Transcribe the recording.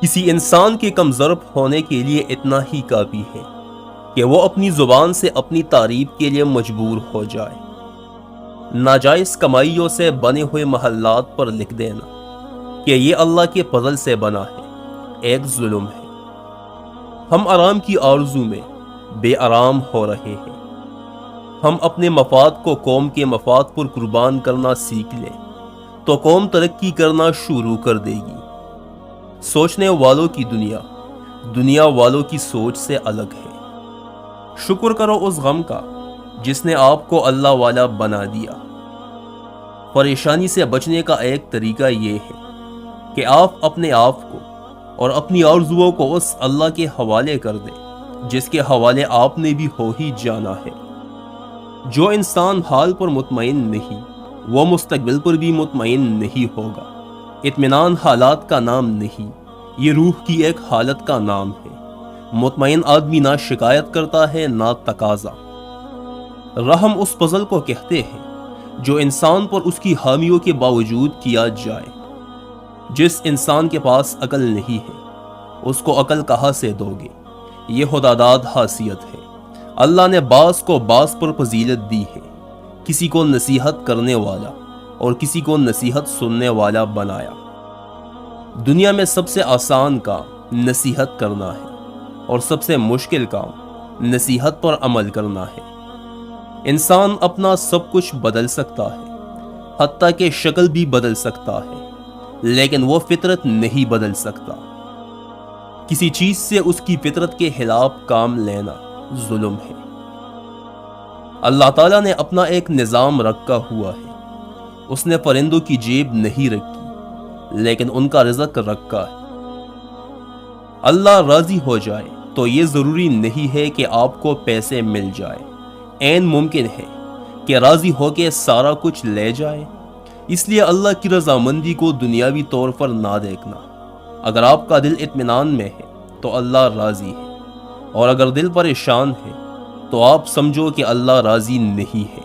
کسی انسان کے کم ضرب ہونے کے لیے اتنا ہی کافی ہے کہ وہ اپنی زبان سے اپنی تعریف کے لیے مجبور ہو جائے۔ ناجائز کمائیوں سے بنے ہوئے محلات پر لکھ دینا کہ یہ اللہ کے فضل سے بنا ہے، ایک ظلم ہے۔ ہم آرام کی آرزو میں بے آرام ہو رہے ہیں۔ ہم اپنے مفاد کو قوم کے مفاد پر قربان کرنا سیکھ لیں تو قوم ترقی کرنا شروع کر دے گی۔ سوچنے والوں کی دنیا دنیا والوں کی سوچ سے الگ ہے۔ شکر کرو اس غم کا جس نے آپ کو اللہ والا بنا دیا۔ پریشانی سے بچنے کا ایک طریقہ یہ ہے کہ آپ اپنے آپ کو اور اپنی آرزوؤں کو اس اللہ کے حوالے کر دیں جس کے حوالے آپ نے بھی ہو ہی جانا ہے۔ جو انسان حال پر مطمئن نہیں وہ مستقبل پر بھی مطمئن نہیں ہوگا۔ اطمینان حالات کا نام نہیں، یہ روح کی ایک حالت کا نام ہے۔ مطمئن آدمی نہ شکایت کرتا ہے نہ تقاضا۔ رحم اس فضل کو کہتے ہیں جو انسان پر اس کی حامیوں کے باوجود کیا جائے۔ جس انسان کے پاس عقل نہیں ہے اس کو عقل کہاں سے دو گے؟ یہ خداداد خاصیت ہے۔ اللہ نے بعض کو بعض پر فضیلت دی ہے، کسی کو نصیحت کرنے والا اور کسی کو نصیحت سننے والا بنایا۔ دنیا میں سب سے آسان کام نصیحت کرنا ہے اور سب سے مشکل کام نصیحت پر عمل کرنا ہے۔ انسان اپنا سب کچھ بدل سکتا ہے، حتیٰ کہ شکل بھی بدل سکتا ہے، لیکن وہ فطرت نہیں بدل سکتا۔ کسی چیز سے اس کی فطرت کے خلاف کام لینا ظلم ہے۔ اللہ تعالیٰ نے اپنا ایک نظام رکھا ہوا ہے۔ اس نے پرندوں کی جیب نہیں رکھی لیکن ان کا رزق رکھا ہے۔ اللہ راضی ہو جائے تو یہ ضروری نہیں ہے کہ آپ کو پیسے مل جائے۔ عین ممکن ہے کہ راضی ہو کے سارا کچھ لے جائے۔ اس لیے اللہ کی رضامندی کو دنیاوی طور پر نہ دیکھنا۔ اگر آپ کا دل اطمینان میں ہے تو اللہ راضی ہے، اور اگر دل پریشان ہے تو آپ سمجھو کہ اللہ راضی نہیں ہے۔